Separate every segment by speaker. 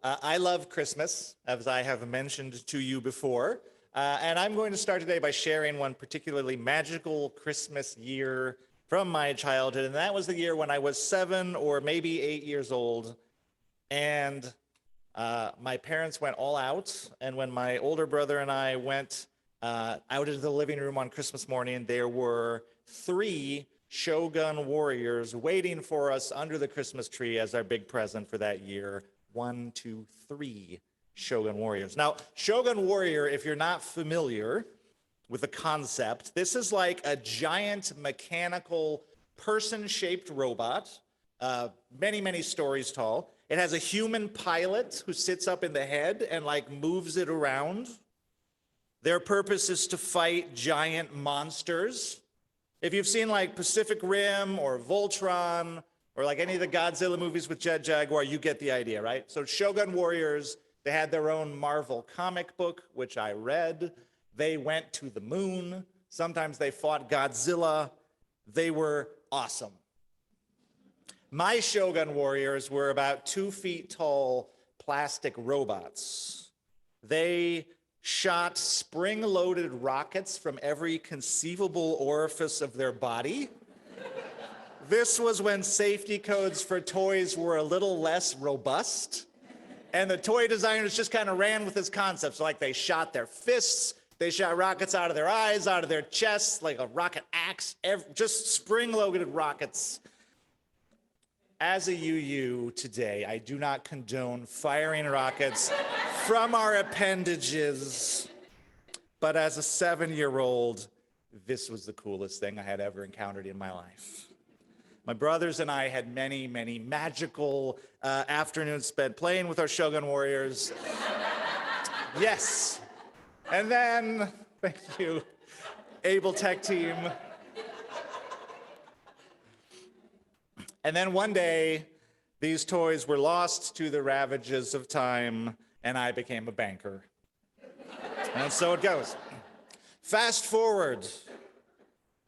Speaker 1: I love Christmas, as I have mentioned to you before, and I'm going to start today by sharing one particularly magical Christmas year from my childhood, and that was the year when I was 7 or maybe 8 years old, and my parents went all out, and when my older brother and I went out into the living room on Christmas morning, there were 3 Shogun warriors waiting for us under the Christmas tree as our big present for that year. 1, 2, 3 Shogun warriors. Now, Shogun warrior, if you're not familiar with the concept, this is like a giant mechanical person-shaped robot, many, many stories tall. It has a human pilot who sits up in the head and like moves it around. Their purpose is to fight giant monsters. If you've seen like Pacific Rim or Voltron or like any of the Godzilla movies with Jet Jaguar, you get the idea, right? So Shogun Warriors, they had their own Marvel comic book, which I read. They went to the moon. Sometimes they fought Godzilla. They were awesome. My Shogun Warriors were about 2 feet tall plastic robots. They shot spring-loaded rockets from every conceivable orifice of their body. This was when safety codes for toys were a little less robust, and the toy designers just kind of ran with this concept. So like they shot their fists, they shot rockets out of their eyes, out of their chests, like a rocket axe, just spring-loaded rockets. As a UU today, I do not condone firing rockets from our appendages, but as a 7-year-old, this was the coolest thing I had ever encountered in my life. My brothers and I had many, many magical afternoons spent playing with our Shogun Warriors. Yes. And then, thank you, Able Tech Team. And then one day, these toys were lost to the ravages of time, and I became a banker. And so it goes. Fast forward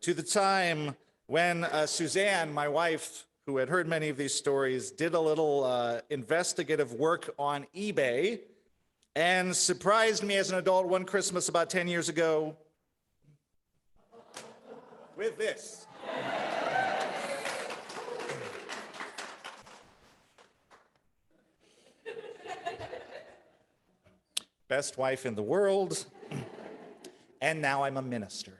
Speaker 1: to the time when Suzanne, my wife, who had heard many of these stories, did a little investigative work on eBay and surprised me as an adult one Christmas about 10 years ago with this. Best wife in the world, and now I'm a minister.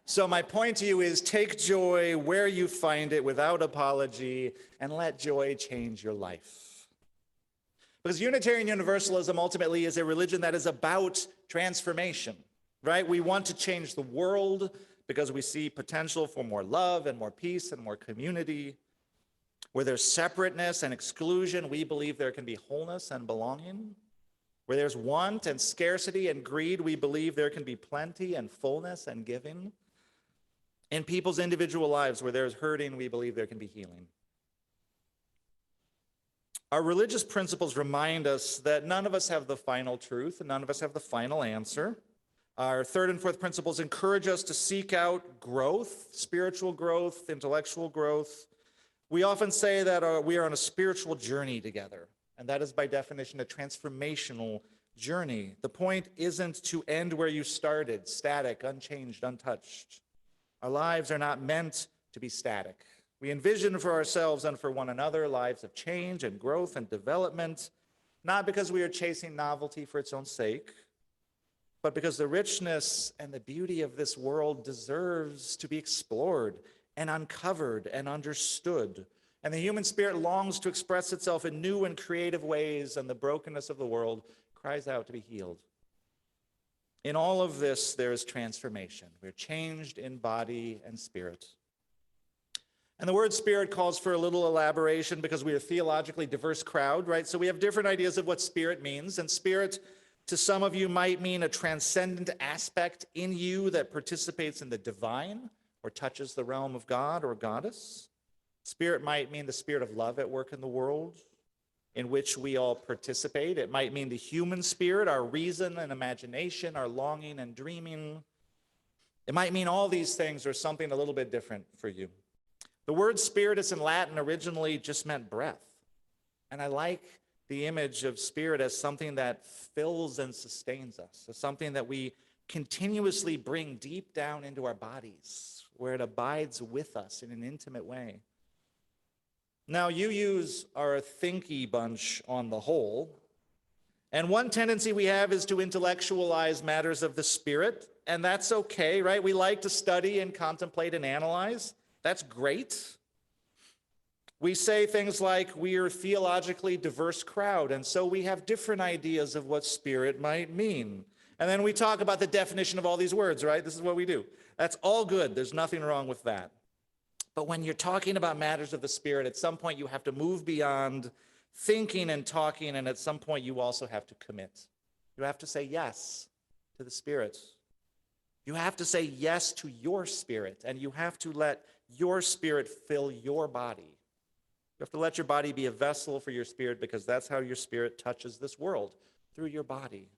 Speaker 1: So my point to you is take joy where you find it without apology, and let joy change your life. Because Unitarian Universalism ultimately is a religion that is about transformation, right? We want to change the world because we see potential for more love and more peace and more community. Where there's separateness and exclusion, we believe there can be wholeness and belonging. Where there's want and scarcity and greed, we believe there can be plenty and fullness and giving. In people's individual lives, where there's hurting, we believe there can be healing. Our religious principles remind us that none of us have the final truth, and none of us have the final answer. Our 3rd and 4th principles encourage us to seek out growth, spiritual growth, intellectual growth. We often say that we are on a spiritual journey together, and that is by definition a transformational journey. The point isn't to end where you started, static, unchanged, untouched. Our lives are not meant to be static. We envision for ourselves and for one another lives of change and growth and development, not because we are chasing novelty for its own sake, but because the richness and the beauty of this world deserves to be explored and uncovered and understood. And the human spirit longs to express itself in new and creative ways, and the brokenness of the world cries out to be healed. In all of this, there is transformation. We're changed in body and spirit. And the word spirit calls for a little elaboration because we are a theologically diverse crowd, right? So we have different ideas of what spirit means. And spirit, to some of you, might mean a transcendent aspect in you that participates in the divine or touches the realm of God or goddess. Spirit might mean the spirit of love at work in the world in which we all participate. It might mean the human spirit, our reason and imagination, our longing and dreaming. It might mean all these things or something a little bit different for you. The word spiritus in Latin originally just meant breath. And I like the image of spirit as something that fills and sustains us, as something that we continuously bring deep down into our bodies, where it abides with us in an intimate way. Now, UUs are a thinky bunch on the whole, and one tendency we have is to intellectualize matters of the spirit, and that's okay, right? We like to study and contemplate and analyze. That's great. We say things like, we're a theologically diverse crowd, and so we have different ideas of what spirit might mean. And then we talk about the definition of all these words, right? This is what we do. That's all good. There's nothing wrong with that. But when you're talking about matters of the spirit, at some point you have to move beyond thinking and talking, and at some point you also have to commit. You have to say yes to the Spirit. You have to say yes to your spirit, and you have to let your spirit fill your body. You have to let your body be a vessel for your spirit, because that's how your spirit touches this world, through your body.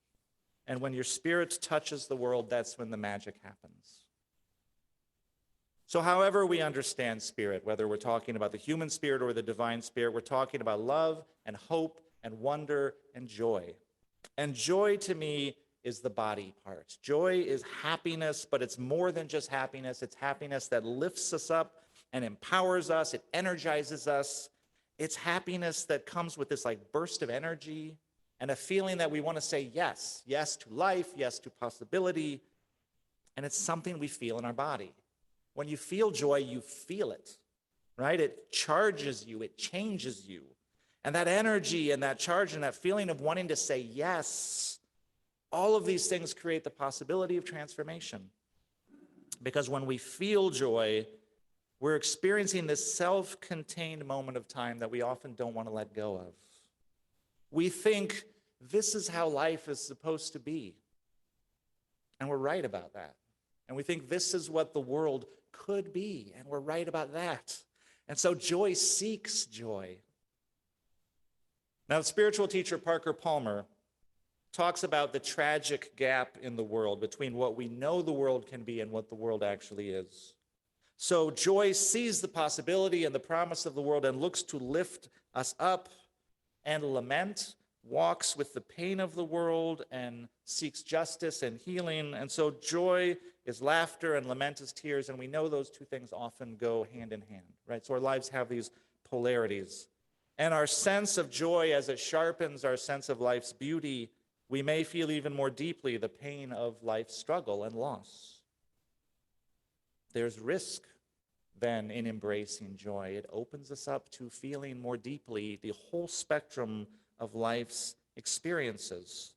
Speaker 1: And when your spirit touches the world, that's when the magic happens. So however we understand spirit, whether we're talking about the human spirit or the divine spirit, we're talking about love and hope and wonder and joy. And joy to me is the body part. Joy is happiness, but it's more than just happiness. It's happiness that lifts us up and empowers us. It energizes us. It's happiness that comes with this like burst of energy and a feeling that we want to say yes. Yes to life, yes to possibility. And it's something we feel in our body. When you feel joy, you feel it, right? It charges you, it changes you. And that energy and that charge and that feeling of wanting to say yes, all of these things create the possibility of transformation. Because when we feel joy, we're experiencing this self-contained moment of time that we often don't want to let go of. We think this is how life is supposed to be. And we're right about that. And we think this is what the world could be, and we're right about that. And so joy seeks joy. Now, the spiritual teacher Parker Palmer talks about the tragic gap in the world between what we know the world can be and what the world actually is. So joy sees the possibility and the promise of the world and looks to lift us up, and lament walks with the pain of the world and seeks justice and healing. And so joy is laughter and lament is tears, and we know those two things often go hand in hand, right? So our lives have these polarities. And our sense of joy, as it sharpens our sense of life's beauty, we may feel even more deeply the pain of life's struggle and loss. There's risk then in embracing joy. It opens us up to feeling more deeply the whole spectrum of life's experiences.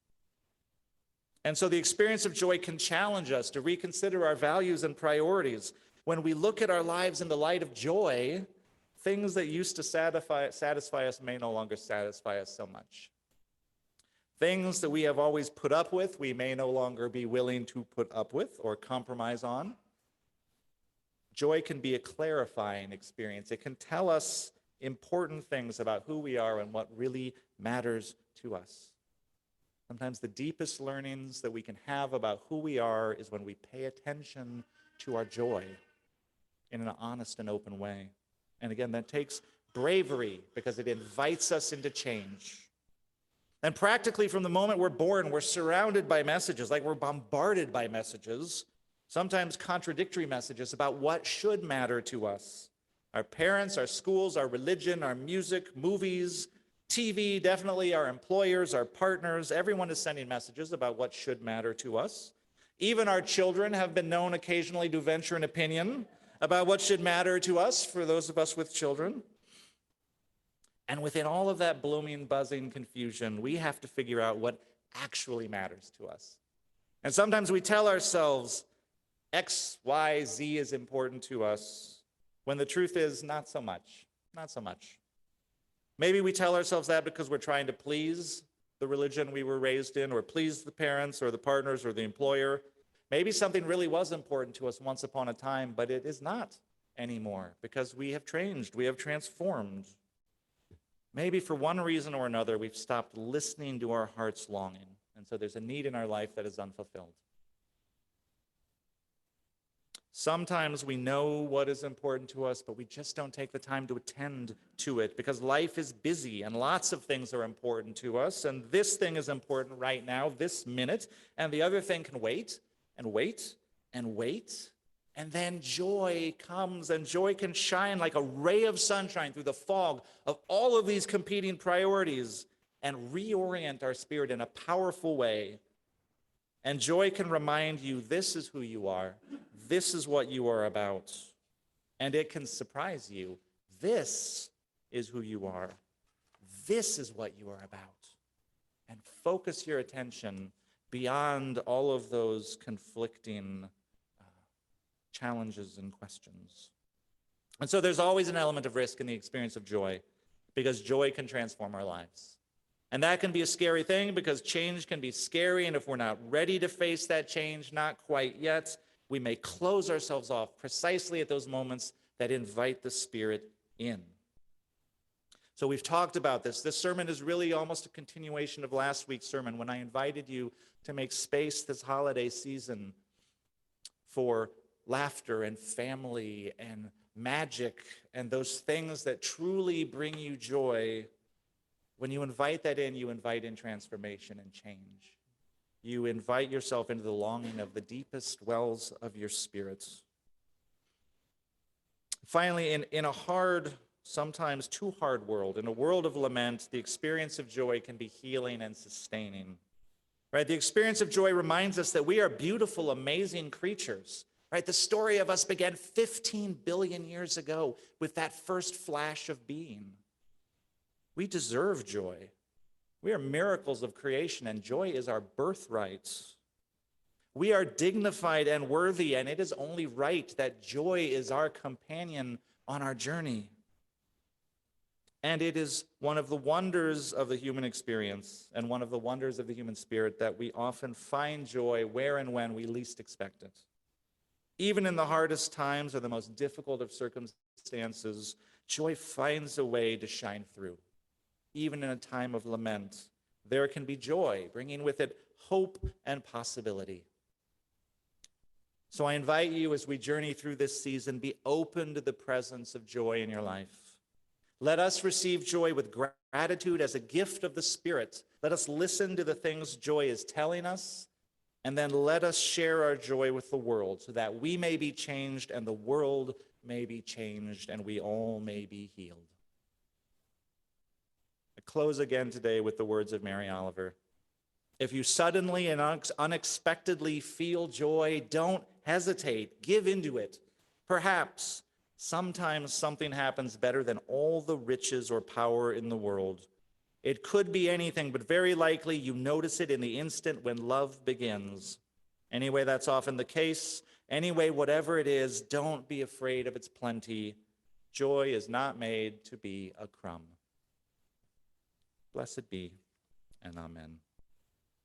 Speaker 1: And so the experience of joy can challenge us to reconsider our values and priorities. When we look at our lives in the light of joy, things that used to satisfy us may no longer satisfy us so much. Things that we have always put up with, we may no longer be willing to put up with or compromise on. Joy can be a clarifying experience. It can tell us important things about who we are and what really matters to us. Sometimes the deepest learnings that we can have about who we are is when we pay attention to our joy in an honest and open way. And again, that takes bravery because it invites us into change. And practically from the moment we're born, we're surrounded by messages, like we're bombarded by messages, sometimes contradictory messages about what should matter to us. Our parents, our schools, our religion, our music, movies, TV, definitely our employers, our partners, everyone is sending messages about what should matter to us. Even our children have been known occasionally to venture an opinion about what should matter to us, for those of us with children. And within all of that blooming, buzzing confusion, we have to figure out what actually matters to us. And sometimes we tell ourselves X, Y, Z is important to us, when the truth is not so much, not so much. Maybe we tell ourselves that because we're trying to please the religion we were raised in, or please the parents or the partners or the employer. Maybe something really was important to us once upon a time, but it is not anymore because we have changed, we have transformed. Maybe for one reason or another, we've stopped listening to our heart's longing, and so there's a need in our life that is unfulfilled. Sometimes we know what is important to us, but we just don't take the time to attend to it because life is busy and lots of things are important to us. And this thing is important right now, this minute. And the other thing can wait and wait and wait. And then joy comes, and joy can shine like a ray of sunshine through the fog of all of these competing priorities and reorient our spirit in a powerful way. And joy can remind you, this is who you are. This is what you are about. And it can surprise you. This is who you are. This is what you are about. And focus your attention beyond all of those conflicting challenges and questions. And so there's always an element of risk in the experience of joy, because joy can transform our lives. And that can be a scary thing because change can be scary, and if we're not ready to face that change, not quite yet, we may close ourselves off precisely at those moments that invite the Spirit in. So we've talked about this. This sermon is really almost a continuation of last week's sermon when I invited you to make space this holiday season for laughter and family and magic and those things that truly bring you joy. When you invite that in, you invite in transformation and change. You invite yourself into the longing of the deepest wells of your spirits. Finally, in a hard, sometimes too hard world, in a world of lament, the experience of joy can be healing and sustaining. Right? The experience of joy reminds us that we are beautiful, amazing creatures. Right? The story of us began 15 billion years ago with that first flash of being. We deserve joy. We are miracles of creation, and joy is our birthright. We are dignified and worthy, and it is only right that joy is our companion on our journey. And it is one of the wonders of the human experience and one of the wonders of the human spirit that we often find joy where and when we least expect it. Even in the hardest times or the most difficult of circumstances, joy finds a way to shine through. Even in a time of lament, there can be joy, bringing with it hope and possibility. So I invite you, as we journey through this season, be open to the presence of joy in your life. Let us receive joy with gratitude as a gift of the Spirit. Let us listen to the things joy is telling us, and then let us share our joy with the world so that we may be changed and the world may be changed and we all may be healed. I close again today with the words of Mary Oliver. If you suddenly and unexpectedly feel joy, don't hesitate. Give into it. Perhaps sometimes something happens better than all the riches or power in the world. It could be anything, but very likely you notice it in the instant when love begins. Anyway, that's often the case. Anyway, whatever it is, don't be afraid of its plenty. Joy is not made to be a crumb. Blessed be, and amen.